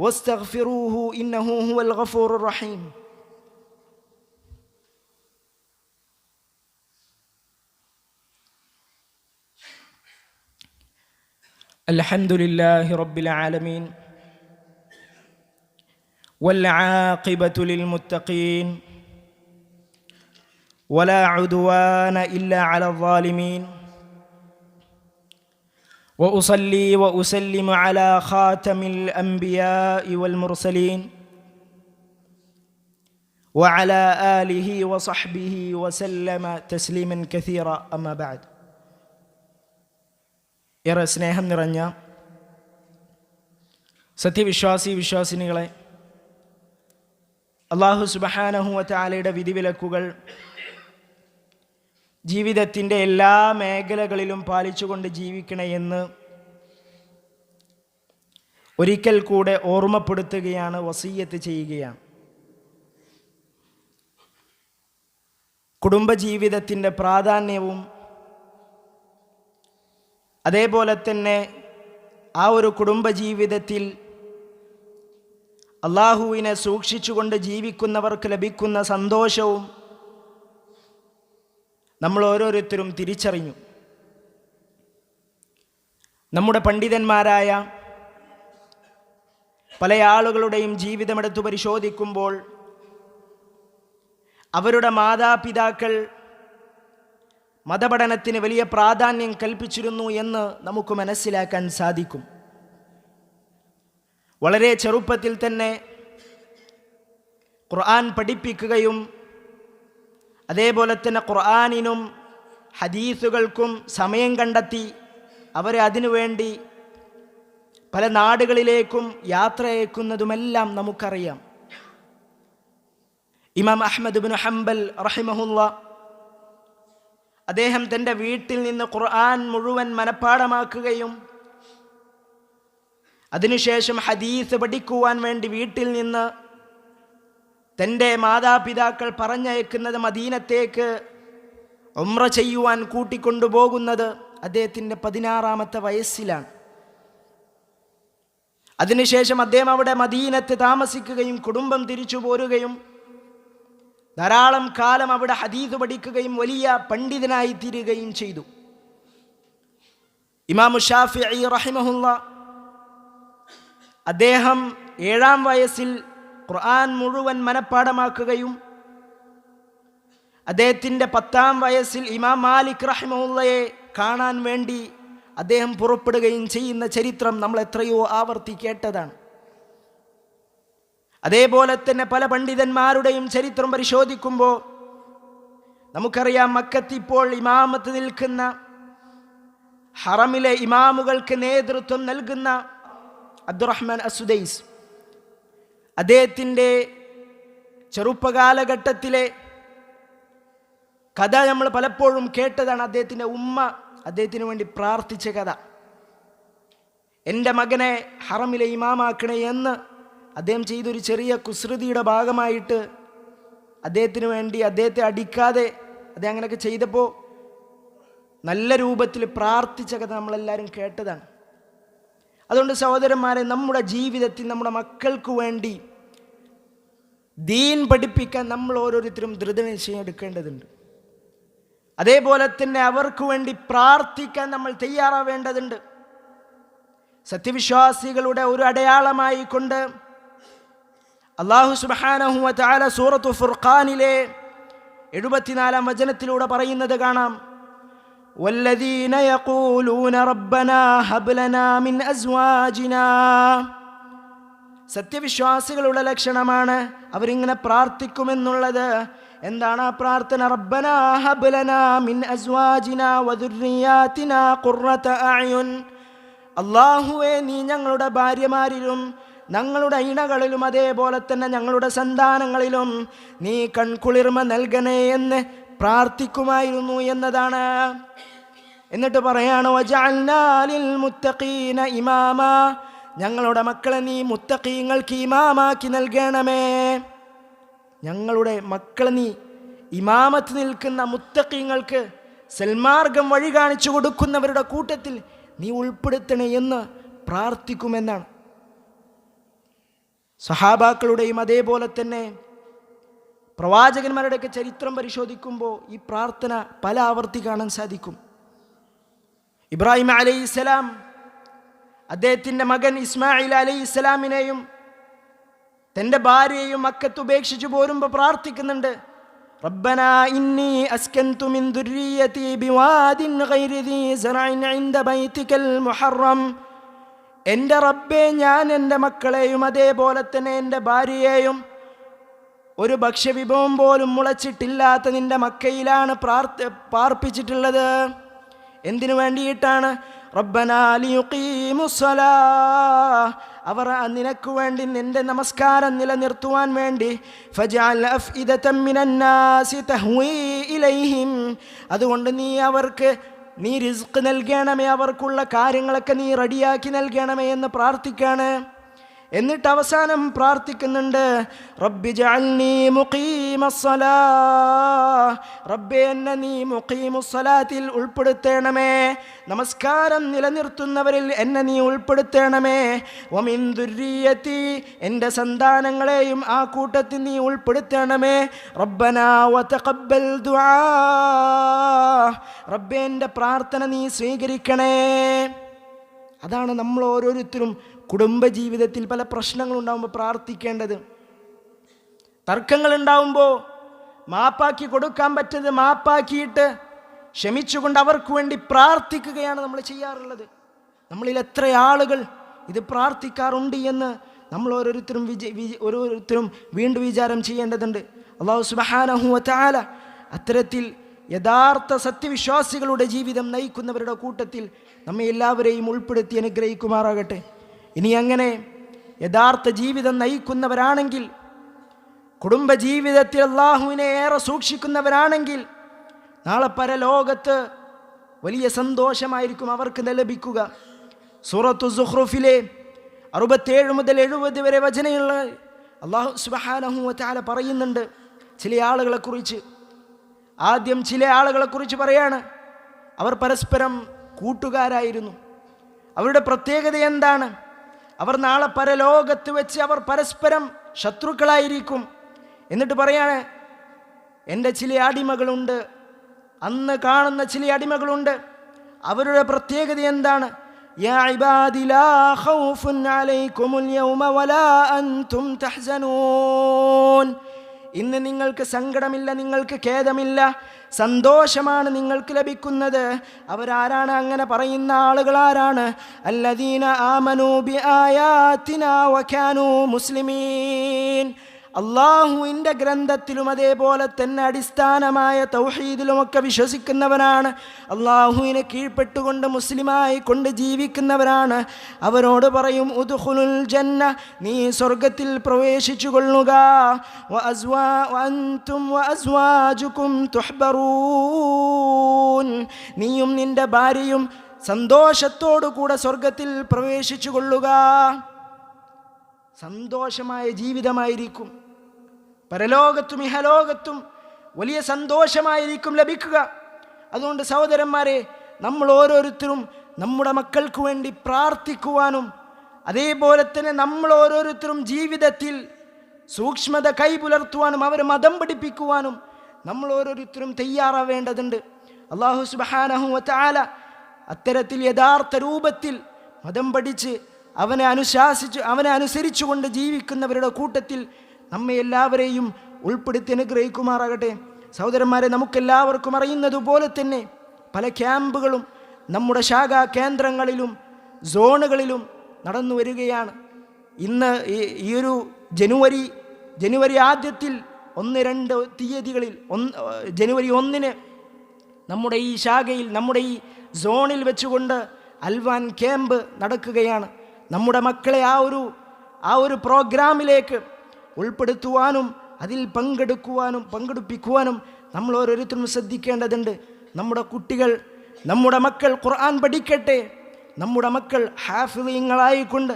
വസ്തഗ്ഫിറൂഹു ഇന്നഹു ഹുവൽ ഗഫൂറുർ റഹീം. അൽഹംദുലില്ലാഹി റബ്ബിൽ ആലമീൻ വൽ ആഖിബതു ലിൽ മുത്തഖീൻ വലാ ഉദ്വാന ഇല്ലാ അലൽ ളാലിമീൻ വഉസല്ലി വഉസല്ലിമു അലാ ഖാതമിൽ അംബിയാഇ വൽ മുർസലീൻ വഅലാ ആലിഹി വസഹ്ബിഹി വസല്ലമ തസ്ലീമൻ കസീറ. അമ്മാ ബഅദ്. ഏറെ സ്നേഹം നിറഞ്ഞ വിശ്വാസിനികളെ, അല്ലാഹു സുബ്ഹാനഹു വ തആലയുടെ വിധിവിലക്കുകൾ ജീവിതത്തിൻ്റെ എല്ലാ മേഖലകളിലും പാലിച്ചുകൊണ്ട് ജീവിക്കണേ എന്ന് ഒരിക്കൽ കൂടെ ഓർമ്മപ്പെടുത്തുകയാണ്, വസിയ്യത്ത് ചെയ്യുകയാണ്. കുടുംബജീവിതത്തിൻ്റെ പ്രാധാന്യവും അതേപോലെ തന്നെ ആ ഒരു കുടുംബജീവിതത്തിൽ അള്ളാഹുവിനെ സൂക്ഷിച്ചുകൊണ്ട് ജീവിക്കുന്നവർക്ക് ലഭിക്കുന്ന സന്തോഷവും നമ്മൾ ഓരോരുത്തരും തിരിച്ചറിഞ്ഞു. നമ്മുടെ പണ്ഡിതന്മാരായ പല ആളുകളുടെയും ജീവിതമെടുത്തു പരിശോധിക്കുമ്പോൾ അവരുടെ മാതാപിതാക്കൾ മതപഠനത്തിന് വലിയ പ്രാധാന്യം കൽപ്പിച്ചിരുന്നു എന്ന് നമുക്ക് മനസ്സിലാക്കാൻ സാധിക്കും. വളരെ ചെറുപ്പത്തിൽ തന്നെ ഖുർആൻ പഠിപ്പിക്കുകയും അതേപോലെ തന്നെ ഖുർആനിനും ഹദീസുകൾക്കും സമയം കണ്ടെത്തി അവരെ അതിനുവേണ്ടി പല നാടുകളിലേക്കും യാത്ര അയക്കുന്നതുമെല്ലാം നമുക്കറിയാം. ഇമാം അഹ്മദ് ഇബ്നു ഹംബൽ റഹിമഹുല്ലാ, അദ്ദേഹം തൻ്റെ വീട്ടിൽ നിന്ന് ഖുർആൻ മുഴുവൻ മനഃപ്പാഠമാക്കുകയും അതിനുശേഷം ഹദീസ് പഠിക്കുവാൻ വേണ്ടി വീട്ടിൽ നിന്ന് തൻ്റെ മാതാപിതാക്കൾ പറഞ്ഞയക്കുന്നത് മദീനത്തേക്ക് ഉംറ ചെയ്യുവാൻ കൂട്ടിക്കൊണ്ടുപോകുന്നത് അദ്ദേഹത്തിൻ്റെ 16-ാമത്തെ വയസ്സിലാണ്. അതിനുശേഷം അദ്ദേഹം അവിടെ മദീനത്ത് താമസിക്കുകയും കുടുംബം തിരിച്ചു പോരുകയും ധാരാളം കാലം അവിടെ ഹദീസ് പഠിക്കുകയും വലിയ പണ്ഡിതനായി തീരുകയും ചെയ്തു. ഇമാം ശാഫിഈ റഹിമഹുല്ലാ, അദ്ദേഹം 7-ാം വയസ്സിൽ ഖുർആൻ മുഴുവൻ മനഃപ്പാഠമാക്കുകയും അദ്ദേഹത്തിൻ്റെ 10-ാം വയസ്സിൽ ഇമാം മാലിക് റഹിമഹുല്ലയെ കാണാൻ വേണ്ടി അദ്ദേഹം പുറപ്പെടുകയും ചെയ്യുന്ന ചരിത്രം നമ്മൾ എത്രയോ ആവർത്തി കേട്ടതാണ്. അതേപോലെ തന്നെ പല പണ്ഡിതന്മാരുടെയും ചരിത്രം പരിശോധിക്കുമ്പോൾ നമുക്കറിയാം, മക്കത്ത് ഇപ്പോൾ ഇമാമത്ത് നിൽക്കുന്ന ഹറമിലെ ഇമാമുകൾക്ക് നേതൃത്വം നൽകുന്ന അബ്ദുറഹ്മാൻ അസ്സുദൈസ്, അദ്ദേഹത്തിൻ്റെ ചെറുപ്പകാലഘട്ടത്തിലെ കഥ നമ്മൾ പലപ്പോഴും കേട്ടതാണ്. അദ്ദേഹത്തിൻ്റെ ഉമ്മ അദ്ദേഹത്തിന് വേണ്ടി പ്രാർത്ഥിച്ച കഥ. എൻ്റെ മകനെ ഹറമിലെ ഇമാമാക്കണേ എന്ന് അദ്ദേഹം ചെയ്തൊരു ചെറിയ കുസൃതിയുടെ ഭാഗമായിട്ട് അദ്ദേഹത്തിന് വേണ്ടി അദ്ദേഹത്തെ അടിക്കാതെ അദ്ദേഹം അങ്ങനെയൊക്കെ ചെയ്തപ്പോൾ നല്ല രൂപത്തിൽ പ്രാർത്ഥിച്ച കഥ നമ്മളെല്ലാവരും കേട്ടതാണ്. അതുകൊണ്ട് സഹോദരന്മാരെ, നമ്മുടെ ജീവിതത്തിൽ നമ്മുടെ മക്കൾക്ക് വേണ്ടി ദീൻ പഠിപ്പിക്കാൻ നമ്മൾ ഓരോരുത്തരും ദൃഢനിശ്ചയം എടുക്കേണ്ടതുണ്ട്. അതേപോലെ തന്നെ അവർക്ക് വേണ്ടി പ്രാർത്ഥിക്കാൻ നമ്മൾ തയ്യാറാവേണ്ടതുണ്ട്. സത്യവിശ്വാസികളുടെ ഒരു അടയാളമായി കൊണ്ട് അല്ലാഹു സുബ്ഹാനഹു വ തആല സൂറത്തു ഫുർഖാനിലെ 74-ാം വചനത്തിലൂടെ പറയുന്നത് കാണാം, വല്ലദീന യഖൂലൂന റബ്ബനാ ഹബ് ലനാ മിൻ അസ്വാജിനാ. സത്യവിശ്വാസികളുടെ ലക്ഷണമാണ് അവരിങ്ങനെ പ്രാർത്ഥിക്കുമെന്നുള്ളത്. എന്താണ് ആ പ്രാർത്ഥന? റബ്ബനാ ഹബ് ലനാ മിൻ അസ്വാജിനാ വദുർരിയാതിനാ ഖുർറത അഅ്യുൻ. അല്ലാഹുവേ, നീ ഞങ്ങളുടെ ഭാര്യമാരിലും ഞങ്ങളുടെ ഇണകളിലും അതേപോലെ തന്നെ ഞങ്ങളുടെ സന്താനങ്ങളിലും നീ കൺകുളിർമ നൽകണേ എന്ന് പ്രാർത്ഥിക്കുമായിരുന്നു എന്നതാണ്. എന്നിട്ട് പറയാണ്, വജഅൽനാ ലിൽ മുത്തഖീന ഇമാമ. ഞങ്ങളുടെ മക്കളെ നീ മുത്തഖീങ്ങൾക്ക് ഇമാമാക്കി നൽകണമേ. ഞങ്ങളുടെ മക്കളെ നീ ഇമാമത്ത് നിൽക്കുന്ന മുത്തഖീങ്ങൾക്ക് സൽമാർഗം വഴി കാണിച്ചു കൊടുക്കുന്നവരുടെ കൂട്ടത്തിൽ നീ ഉൾപ്പെടുത്തണേ എന്ന് പ്രാർത്ഥിക്കുമെന്നാണ്. സഹാബാക്കളുടെയും അതേപോലെ തന്നെ പ്രവാചകന്മാരുടെയൊക്കെ ചരിത്രം പരിശോധിക്കുമ്പോൾ ഈ പ്രാർത്ഥന പല ആവർത്തി കാണാൻ സാധിക്കും. ഇബ്രാഹിം അലൈഹിസ്സലാം അദ്ദേഹത്തിൻ്റെ മകൻ ഇസ്മായിൽ അലൈഹിസ്സലാമിനെയും തൻ്റെ ഭാര്യയെയും മക്കത്ത് ഉപേക്ഷിച്ചു പോരുമ്പോൾ പ്രാർത്ഥിക്കുന്നുണ്ട്, റബ്ബനാ ഇന്നി അസ്കൻതു മിൻ ദുർരിയതി ബിവാദിൻ ഗൈരി ദീ സറഇൻ ഇൻദ ബൈതികൽ മുഹറം. എൻ്റെ റബ്ബേ, ഞാൻ എൻ്റെ മക്കളെയും അതേപോലെ തന്നെ എൻ്റെ ഭാര്യയെയും ഒരു ഭക്ഷ്യവിഭവം പോലും മുളച്ചിട്ടില്ലാത്ത നിൻ്റെ മക്കയിലാണ് പാർപ്പിച്ചിട്ടുള്ളത്. എന്തിനു വേണ്ടിയിട്ടാണ്? റബ്ബനാ ലിയുഖീമുസ്സലാ. അവർ നിനക്ക് വേണ്ടി നിന്റെ നമസ്കാരം നിലനിർത്തുവാൻ വേണ്ടി ഫജഅൽ അഫ്ഇദതം മിനന്നാസി തഹ്വീ ഇലൈഹിം. അതുകൊണ്ട് നീ റിസ്ക് നൽകണമേ, അവർക്കുള്ള കാര്യങ്ങളൊക്കെ നീ റെഡിയാക്കി നൽകണമേ എന്ന് പ്രാർത്ഥിക്കാണ്. എന്നിട്ട് അവസാനം പ്രാർത്ഥിക്കുന്നുണ്ട്, റബ്ബി ജഅൽനി മുഖീമസ്സലാ. റബ്ബേ, എന്നെ നീ മുഖീമുസ്സലാത്തിൽ ഉൾപ്പെടുത്തണമേ, നമസ്കാരം നിലനിർത്തുന്നവരിൽ എന്നെ നീ ഉൾപ്പെടുത്തണമേ. വമിൻ ദുർരിയതി, എൻ്റെ സന്താനങ്ങളെയും ആ കൂട്ടത്തിൽ നീ ഉൾപ്പെടുത്തണമേ. റബ്ബനാ വതഖബ്ബൽ ദുആ. റബ്ബേ, എൻ്റെ പ്രാർത്ഥന നീ സ്വീകരിക്കണേ. അതാണ് നമ്മൾ ഓരോരുത്തരും കുടുംബജീവിതത്തിൽ പല പ്രശ്നങ്ങളുണ്ടാകുമ്പോൾ പ്രാർത്ഥിക്കേണ്ടത്. തർക്കങ്ങളുണ്ടാവുമ്പോൾ മാപ്പാക്കി കൊടുക്കാൻ പറ്റത് മാപ്പാക്കിയിട്ട് ക്ഷമിച്ചുകൊണ്ട് അവർക്ക് വേണ്ടി പ്രാർത്ഥിക്കുകയാണ് നമ്മൾ ചെയ്യാറുള്ളത്. നമ്മളിൽ എത്ര ആളുകൾ ഇത് പ്രാർത്ഥിക്കാറുണ്ട് എന്ന് നമ്മൾ ഓരോരുത്തരും വീണ്ടും വിചാരം ചെയ്യേണ്ടതുണ്ട്. അല്ലാഹു സുബ്ഹാനഹു വ തആല അത്തരത്തിൽ യഥാർത്ഥ സത്യവിശ്വാസികളുടെ ജീവിതം നയിക്കുന്നവരുടെ കൂട്ടത്തിൽ നമ്മെ എല്ലാവരെയും ഉൾപ്പെടുത്തി അനുഗ്രഹിക്കുമാറാകട്ടെ. ഇനി അങ്ങനെ യഥാർത്ഥ ജീവിതം നയിക്കുന്നവരാണെങ്കിൽ, കുടുംബജീവിതത്തിൽ അല്ലാഹുവിനെ ഏറെ സൂക്ഷിക്കുന്നവരാണെങ്കിൽ, നാളെ പരലോകത്ത് വലിയ സന്തോഷമായിരിക്കും അവർക്ക് ലഭിക്കുക. സൂറത്തു സുഖ്റുഫിലെ 67 മുതൽ 70 വരെ വചനങ്ങൾ അല്ലാഹു സുബ്ഹാനഹു വ തആല പറയുന്നുണ്ട് ചില ആളുകളെക്കുറിച്ച്. ആദ്യം ചില ആളുകളെക്കുറിച്ച് പറയാണ്, അവർ പരസ്പരം കൂട്ടുകാരായിരുന്നു. അവരുടെ പ്രത്യേകത എന്താണ്? അവർ നാളെ പരലോകത്ത് വെച്ച് അവർ പരസ്പരം ശത്രുക്കളായിരിക്കും. എന്നിട്ട് പറയാണ്, എൻ്റെ ചില അടിമകളുണ്ട്, അന്ന് കാണുന്ന ചില അടിമകളുണ്ട്. അവരുടെ പ്രത്യേകത എന്താണ്? യാ ഇബാദി ലാ ഖൗഫുൻ അലൈക്കുമുൽ യൗമ വലാ അൻതും തഹ്സനൂൻ. ഇന്ന് നിങ്ങൾക്ക് സങ്കടമില്ല, നിങ്ങൾക്ക് ഖേദമില്ല, സന്തോഷമാണ് നിങ്ങൾക്ക് ലഭിക്കുന്നത്. അവരാരാണ്? അങ്ങനെ പറയുന്ന ആളുകൾ ആരാണ്? അല്ലദീന ആമനൂ ബി ആയാതിനാ വകാനൂ മുസ്ലിമീൻ. അള്ളാഹുവിൻ്റെ ഗ്രന്ഥത്തിലും അതേപോലെ തന്നെ അടിസ്ഥാനമായ തൗഹീദിലുമൊക്കെ വിശ്വസിക്കുന്നവരാണ്. അള്ളാഹുവിനെ കീഴ്പ്പെട്ടുകൊണ്ട് മുസ്ലിമായി കൊണ്ട് ജീവിക്കുന്നവരാണ്. അവരോട് പറയും, ഉദ്ഖുലുൽ ജന്ന, നീ സ്വർഗത്തിൽ പ്രവേശിച്ചു കൊള്ളുക. വഅൻതും വഅസ്വാജുകും തുഹ്ബറൂൻ, നീയും നിന്റെ ഭാര്യയും സന്തോഷത്തോടുകൂടെ സ്വർഗത്തിൽ പ്രവേശിച്ചു കൊള്ളുക. സന്തോഷമായ ജീവിതമായിരിക്കും പരലോകത്തും ഇഹലോകത്തും വലിയ സന്തോഷമായിരിക്കും ലഭിക്കുക. അതുകൊണ്ട് സഹോദരന്മാരെ, നമ്മൾ ഓരോരുത്തരും നമ്മുടെ മക്കൾക്ക് വേണ്ടി പ്രാർത്ഥിക്കുവാനും അതേപോലെ തന്നെ നമ്മൾ ഓരോരുത്തരും ജീവിതത്തിൽ സൂക്ഷ്മത കൈപുലർത്തുവാനും അവരെ മതം പഠിപ്പിക്കുവാനും നമ്മൾ ഓരോരുത്തരും തയ്യാറാവേണ്ടതുണ്ട്. അല്ലാഹു സുബ്ഹാനഹു വ തആല അത്തരത്തിൽ യഥാർത്ഥ രൂപത്തിൽ മതം പഠിച്ച് അവനെ അനുസരിച്ചുകൊണ്ട് ജീവിക്കുന്നവരുടെ കൂട്ടത്തിൽ നമ്മെ എല്ലാവരെയും ഉൾപ്പെടുത്തി അനുഗ്രഹിക്കുമാറാകട്ടെ. സഹോദരന്മാരെ, നമുക്കെല്ലാവർക്കും അറിയുന്നതുപോലെ തന്നെ പല ക്യാമ്പുകളും നമ്മുടെ ശാഖാ കേന്ദ്രങ്ങളിലും സോണുകളിലും നടന്നു വരികയാണ്. ഇന്ന് ഈ ഒരു ജനുവരി ആദ്യത്തിൽ 1-2 തീയതികളിൽ ജനുവരി 1 നമ്മുടെ ഈ ശാഖയിൽ നമ്മുടെ ഈ സോണിൽ വെച്ചുകൊണ്ട് അൽവാൻ ക്യാമ്പ് നടക്കുകയാണ്. നമ്മുടെ മക്കളെ ആ ഒരു പ്രോഗ്രാമിലേക്ക് ഉൾപ്പെടുത്തുവാനും അതിൽ പങ്കെടുപ്പിക്കുവാനും നമ്മൾ ഓരോരുത്തരും ശ്രദ്ധിക്കേണ്ടതുണ്ട്. നമ്മുടെ മക്കൾ ഖുർആൻ പഠിക്കട്ടെ. നമ്മുടെ മക്കൾ ഹാഫിളീങ്ങളായിക്കൊണ്ട്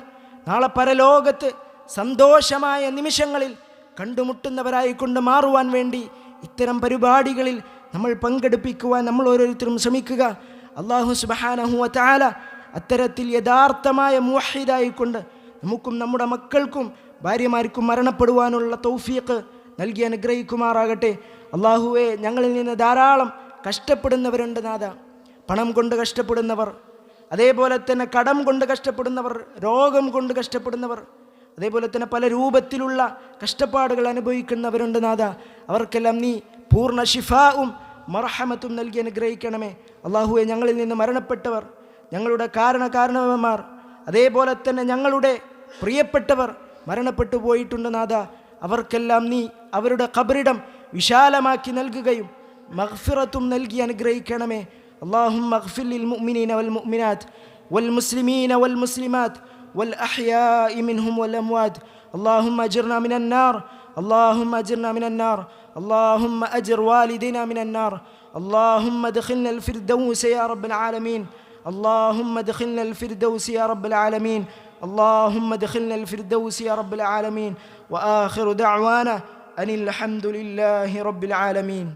നാളെ പരലോകത്ത് സന്തോഷമായ നിമിഷങ്ങളിൽ കണ്ടുമുട്ടുന്നവരായിക്കൊണ്ട് മാറുവാൻ വേണ്ടി ഇത്തരം പരിപാടികളിൽ നമ്മൾ പങ്കെടുപ്പിക്കുവാൻ നമ്മൾ ഓരോരുത്തരും ശ്രമിക്കുക. അല്ലാഹു സുബ്ഹാനഹു വ തആല അത്തരത്തിൽ യഥാർത്ഥമായ മുവഹിദായിക്കൊണ്ട് നമുക്കും നമ്മുടെ മക്കൾക്കും ഭാര്യമാർക്കും മരണപ്പെടുവാനുള്ള തൗഫീഖ് നൽകി അനുഗ്രഹിക്കുമാറാകട്ടെ. അല്ലാഹുവേ, ഞങ്ങളിൽ നിന്ന് ധാരാളം കഷ്ടപ്പെടുന്നവരുണ്ട് നാഥ. പണം കൊണ്ട് കഷ്ടപ്പെടുന്നവർ, അതേപോലെ തന്നെ കടം കൊണ്ട് കഷ്ടപ്പെടുന്നവർ, രോഗം കൊണ്ട് കഷ്ടപ്പെടുന്നവർ, അതേപോലെ തന്നെ പല രൂപത്തിലുള്ള കഷ്ടപ്പാടുകൾ അനുഭവിക്കുന്നവരുണ്ട് നാഥ. അവർക്കെല്ലാം നീ പൂർണ്ണ ശിഫാവും മർഹമത്തും നൽകി അനുഗ്രഹിക്കണമേ. അല്ലാഹുവേ, ഞങ്ങളിൽ നിന്ന് മരണപ്പെട്ടവർ, ഞങ്ങളുടെ കാരണവന്മാർ, അതേപോലെ തന്നെ ഞങ്ങളുടെ പ്രിയപ്പെട്ടവർ മരണപ്പെട്ടു പോയിട്ടുണ്ട് നാഥ. അവർക്കെല്ലാം നീ അവരുടെ ഖബറിടം വിശാലമാക്കി നൽകുകയും മഗ്ഫിറത്തും നൽകി അനുഗ്രഹിക്കണമേ. اللهم اغفر للمؤمنين والمؤمنات والمسلمين والمسلمات والأحياء منهم والأموات. اللهم أجرنا من النار، اللهم أجرنا من النار، اللهم أجر والدينا من النار. اللهم ادخلنا الفردوس يا رب العالمين، اللهم ادخلنا الفردوس يا رب العالمين، اللهم ادخلنا الفردوس يا رب العالمين. وآخر دعوانا أن الحمد لله رب العالمين.